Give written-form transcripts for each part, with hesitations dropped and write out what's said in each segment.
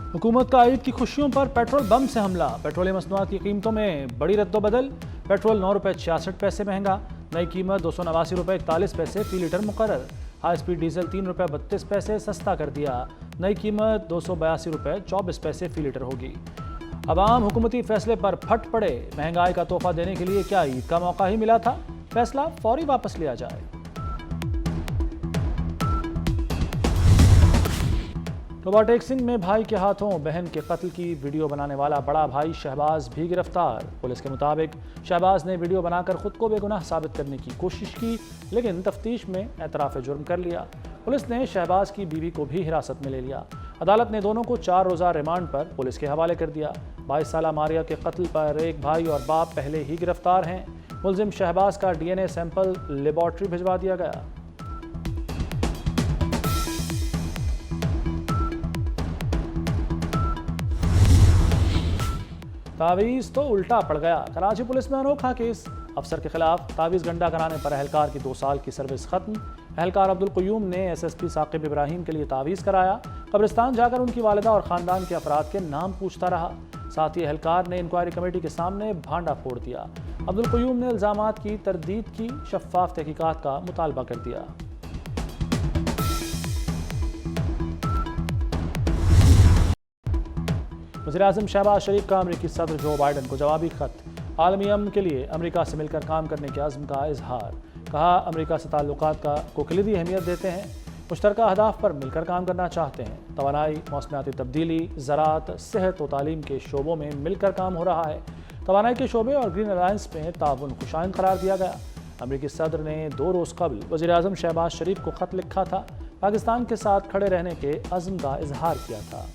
हुकूमत का ईद की खुशियों पर पेट्रोल बम से हमला। पेट्रोलियम मसनूआत की कीमतों में बड़ी रद्दोबदल। पेट्रोल 9 रुपये 66 पैसे महंगा। नई कीमत 289 रुपये 41 पैसे फी लीटर मुकर्रर। हाई स्पीड डीजल 3 रुपये 32 पैसे सस्ता कर दिया। नई कीमत 282 रुपये 24 पैसे फी लीटर होगी। अवाम हुकूमती फैसले पर फट पड़े। महंगाई का तोहफा देने के लिए क्या ईद का मौका ही मिला था? फैसला फौरी वापस लिया जाए। रोबोटिक सिंह में भाई के हाथों बहन के कत्ल की वीडियो बनाने वाला बड़ा भाई शहबाज भी गिरफ्तार। पुलिस के मुताबिक शहबाज ने वीडियो बनाकर खुद को बेगुनाह साबित करने की कोशिश की, लेकिन तफ्तीश में एतराफ़ जुर्म कर लिया। पुलिस ने शहबाज की बीवी को भी हिरासत में ले लिया। अदालत ने दोनों को 4 रोज़ा रिमांड पर पुलिस के हवाले कर दिया। 22 साला मारिया के कत्ल पर एक भाई और बाप पहले ही गिरफ्तार हैं। मुलजिम शहबाज का DNA सैंपल लेबॉर्ट्री भिजवा दिया गया। तावीज़ तो उल्टा पड़ गया। कराची पुलिस में अनोखा केस। अफसर के खिलाफ तावीज़ गंडा कराने पर एहलकार की 2 साल की सर्विस खत्म। एहलकार अब्दुल क़य्यूम ने SSP साकिब इब्राहिम के लिए तावीज़ कराया। कब्रिस्तान जाकर उनकी वालिदा और ख़ानदान के अफराद के नाम पूछता रहा। साथ ही एहलकार ने इंक्वायरी कमेटी के सामने भांडा फोड़ दिया। अब्दुल क़य्यूम ने इल्ज़ामात की तरदीद की, शफ़ाफ़ तहकीकात का मुतालबा कर दिया। वज़ीर-ए-आज़म शहबाज शरीफ का अमरीकी सदर जो बाइडन को जवाबी खत। आलमी अमन के लिए अमरीका से मिलकर काम करने के अज़्म का इजहार। कहा, अमरीका से ताल्लुकात को कलीदी अहमियत देते हैं। मुश्तरका अहदाफ पर मिलकर काम करना चाहते हैं। तवानाई, मौसमियाती तब्दीली, ज़राअत, सेहत और तालीम के शोबों में मिलकर काम हो रहा है। तवानाई के शोबे और ग्रीन अलायंस में ताउन खुशाइन करार दिया गया। अमरीकी सदर ने 2 रोज़ कबल वज़ीर-ए-आज़म शहबाज शरीफ को ख़त लिखा था। पाकिस्तान के साथ खड़े रहने के अज़्म का इजहार किया था।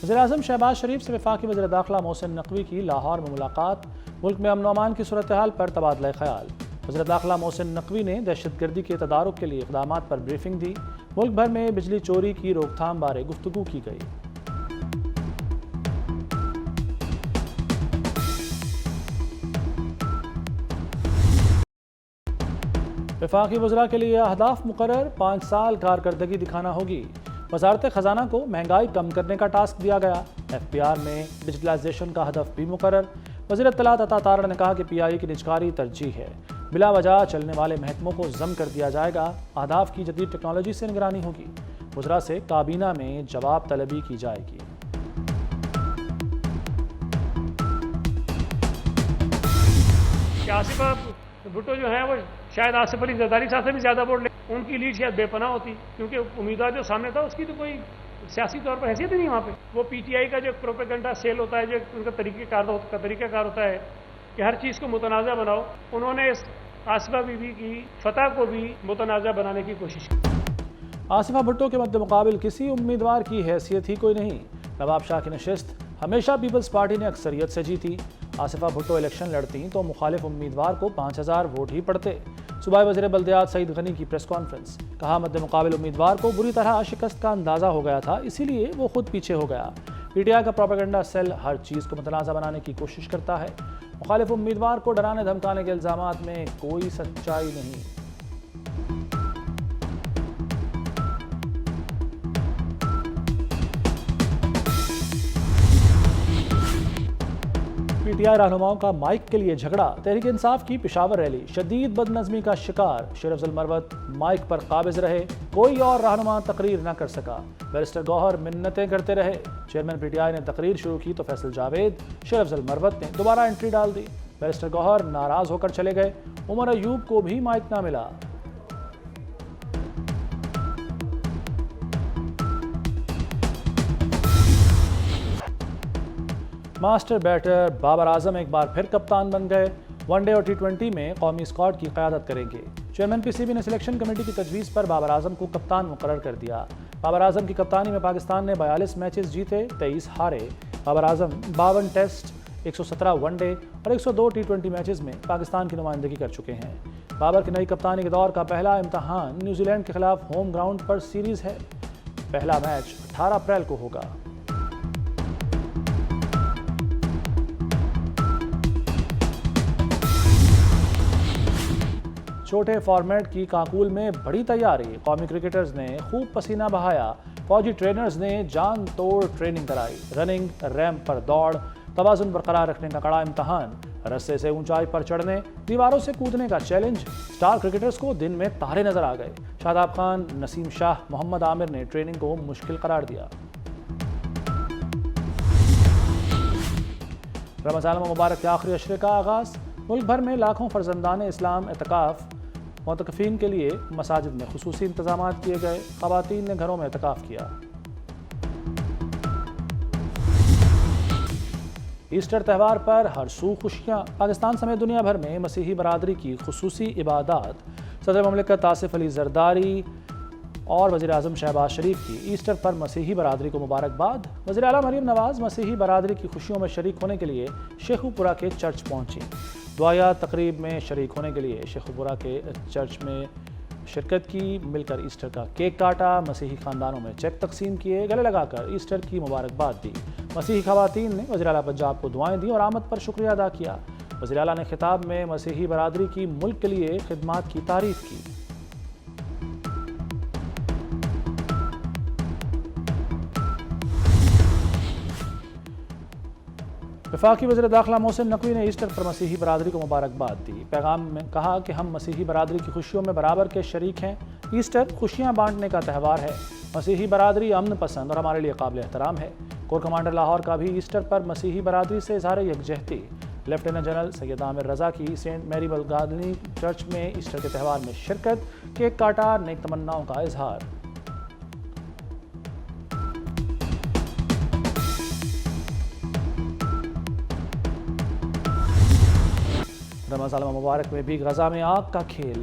वज़ीर-ए-आज़म शहबाज शरीफ से वफाकी वज़ीर दाखिला मोहसिन नकवी की लाहौर में मुलाकात। मुल्क में अमन व अमान की सूरत हाल पर तबादला ख्याल। वज़ीर दाखिला मोहसिन नकवी ने दहशतगर्दी के तदारुक के लिए इक़दामात पर ब्रीफिंग दी। मुल्क भर में बिजली चोरी की रोकथाम बारे गुफ्तगू की गई। वफाकी वज़रा के लिए अहदाफ मुकर्रर। 5 साल कारकर्दगी दिखाना होगी। वज़ारत ख़जाना को महंगाई कम करने का टास्क दिया गया। FPR में डिजिटलाइजेशन का हदफ भी मुकर्रर। वज़ीर इत्तलात अता तारड़ ने कहा कि PI की निजकारी तरजीह है। बिला वजह चलने वाले महकमों को जम कर दिया जाएगा। अहदाफ की जदीद टेक्नोलॉजी से निगरानी होगी। वज़रा से काबीना में जवाब तलबी की जाएगी। आसिफ भुट्टो जो है वो शायद आसिफ अली जरदारी साहब से भी ज़्यादा वोट ले, उनकी लीड शायद बेपनाह होती, क्योंकि उम्मीदवार जो सामने था उसकी तो कोई सियासी तौर पर हैसियत ही नहीं वहाँ पे। वो PTI का जो प्रोपेगेंडा सेल होता है, जो उनका तरीक़ाकार होता है कि हर चीज़ को मुतनाज़ा बनाओ, उन्होंने इस आसिफा बीबी की फतह को भी मुतनाज़ा बनाने की कोशिश की। आसिफा भुट्टो के मद्दे मुकाबिल किसी उम्मीदवार की हैसियत ही कोई नहीं। नवाब शाह की नशिस्त हमेशा पीपल्स पार्टी ने अक्सरियत से जीती। आसिफा भुट्टो इलेक्शन लड़ती तो मुखालिफ उम्मीदवार को 5000 वोट ही पड़ते। सूबाई वज़ीर बल्दियात सईद गनी की प्रेस कॉन्फ्रेंस। कहा, मद्दे मुकाबिल उम्मीदवार को बुरी तरह शिकस्त का अंदाज़ा हो गया था, इसीलिए वो खुद पीछे हो गया। PTI का प्रोपेगेंडा सेल हर चीज़ को मुतनाज़ा बनाने की कोशिश करता है। मुखालिफ उम्मीदवार को डराने धमकाने के इल्ज़ामात में कोई सच्चाई नहीं। PTI रहनुमाओं का माइक के लिए झगड़ा। तहरीक इंसाफ की पेशावर रैली शदीद बदनज़मी का शिकार। शेर अफजल मरवत माइक पर काबिज रहे। कोई और रहनुमा तकरीर न कर सका। बैरिस्टर गौहर मिन्नतें करते रहे। चेयरमैन PTI ने तकरीर शुरू की तो फैसल जावेद, शेर अफजल मरवत ने दोबारा एंट्री डाल दी। बैरिस्टर गौहर नाराज होकर चले गए। उमर अयूब को भी माइक न मिला। मास्टर बैटर बाबर आजम एक बार फिर कप्तान बन गए। वनडे और T20 में कौमी स्क्वाड की क़यादत करेंगे। चेयरमैन PCB ने सिलेक्शन कमेटी की तजवीज़ पर बाबर आजम को कप्तान मुकर्रर कर दिया। बाबर आजम की कप्तानी में पाकिस्तान ने 42 मैचेस जीते, 23 हारे। बाबर आजम 52 टेस्ट, 117 वनडे और 102 T20 मैचेस में पाकिस्तान की नुमाइंदगी कर चुके हैं। बाबर की नई कप्तानी के दौर का पहला इम्तहान न्यूजीलैंड के खिलाफ होम ग्राउंड पर सीरीज़ है। पहला मैच 18 अप्रैल को होगा। چھوٹے فارمیٹ کی کانکول میں بڑی تیاری، قومی کرکٹرز نے خوب پسینہ بہایا، فوجی ٹرینرز نے جان توڑ ٹریننگ کرائی، رننگ، ریمپ پر دوڑ، توازن برقرار رکھنے کا کڑا امتحان، رسے سے اونچائی پر چڑھنے، دیواروں سے کودنے کا چیلنج۔ سٹار کرکٹرز کو دن میں تارے نظر آ گئے، شاداب خان، نسیم شاہ، محمد عامر نے ٹریننگ کو مشکل قرار دیا۔ رمضان المبارک کے آخری عشرے کا آغاز، ملک بھر میں لاکھوں فرزندان اسلام اعتکاف، معتکفین کے لیے مساجد میں خصوصی انتظامات کیے گئے، خواتین نے گھروں میں اعتکاف کیا۔ ایسٹر تہوار پر ہر سو خوشیاں، پاکستان سمیت دنیا بھر میں مسیحی برادری کی خصوصی عبادات۔ صدر مملکت آصف علی زرداری اور وزیر اعظم شہباز شریف کی ایسٹر پر مسیحی برادری کو مبارکباد۔ وزیر اعلیٰ مریم نواز مسیحی برادری کی خوشیوں میں شریک ہونے کے لیے شیخو پورہ کے چرچ پہنچی۔ دعائیہ تقریب میں شریک ہونے کے لیے شیخو پورہ کے چرچ میں شرکت کی، مل کر ایسٹر کا کیک کاٹا، مسیحی خاندانوں میں چیک تقسیم کیے، گلے لگا کر ایسٹر کی مبارکباد دی۔ مسیحی خواتین نے وزیر اعلیٰ پنجاب کو دعائیں دیں اور آمد پر شکریہ ادا کیا۔ وزیر اعلیٰ نے خطاب میں مسیحی برادری کی ملک کے لیے خدمات کی تعریف کی۔ وفاقی وزیر داخلہ محسن نقوی نے ایسٹر پر مسیحی برادری کو مبارکباد دی۔ پیغام میں کہا کہ ہم مسیحی برادری کی خوشیوں میں برابر کے شریک ہیں۔ ایسٹر خوشیاں بانٹنے کا تہوار ہے۔ مسیحی برادری امن پسند اور ہمارے لیے قابل احترام ہے۔ کور کمانڈر لاہور کا بھی ایسٹر پر مسیحی برادری سے اظہار یکجہتی۔ لیفٹیننٹ جنرل سید عامر رضا کی سینٹ میری مگدلنی چرچ میں ایسٹر کے تہوار میں شرکت، کیک کاٹا، نیک تمناؤں کا اظہار۔ رمضان المبارک میں بھی غزہ میں آگ کا کھیل،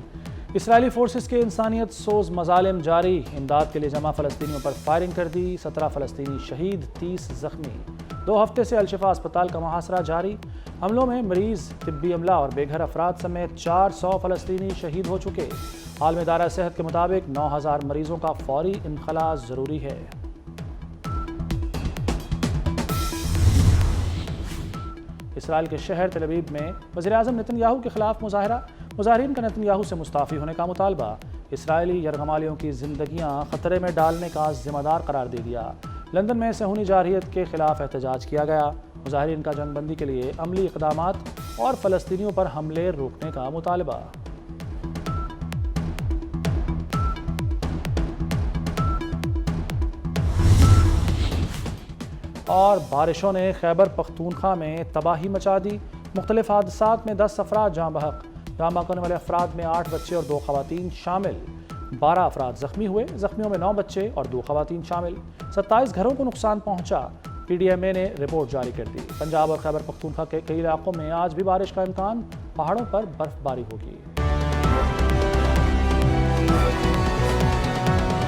اسرائیلی فورسز کے انسانیت سوز مظالم جاری، امداد کے لیے جمع فلسطینیوں پر فائرنگ کر دی، 17 فلسطینی شہید، 30 زخمی۔ 2 ہفتے سے الشفا اسپتال کا محاصرہ جاری، حملوں میں مریض، طبی عملہ اور بے گھر افراد سمیت 400 فلسطینی شہید ہو چکے۔ عالمی ادارہ صحت کے مطابق 9000 مریضوں کا فوری انخلاء ضروری ہے۔ اسرائیل کے شہر تل ابیب میں وزیر اعظم نتن یاہو کے خلاف مظاہرہ، مظاہرین کا نتن یاہو سے مستعفی ہونے کا مطالبہ۔ اسرائیلی یرغمالیوں کی زندگیاں خطرے میں ڈالنے کا ذمہ دار قرار دے دیا۔ لندن میں صہیونی جارحیت کے خلاف احتجاج کیا گیا، مظاہرین کا جنگ بندی کے لیے عملی اقدامات اور فلسطینیوں پر حملے روکنے کا مطالبہ۔ اور بارشوں نے خیبر پختونخوا میں تباہی مچا دی، مختلف حادثات میں 10 افراد جاں بحق، جاں بحق ہونے والے افراد میں 8 بچے اور 2 خواتین شامل، 12 افراد زخمی ہوئے، زخمیوں میں 9 بچے اور 2 خواتین شامل، 27 گھروں کو نقصان پہنچا، پی ڈی ایم اے نے رپورٹ جاری کر دی۔ پنجاب اور خیبر پختونخوا کے کئی علاقوں میں آج بھی بارش کا امکان، پہاڑوں پر برف باری ہوگی۔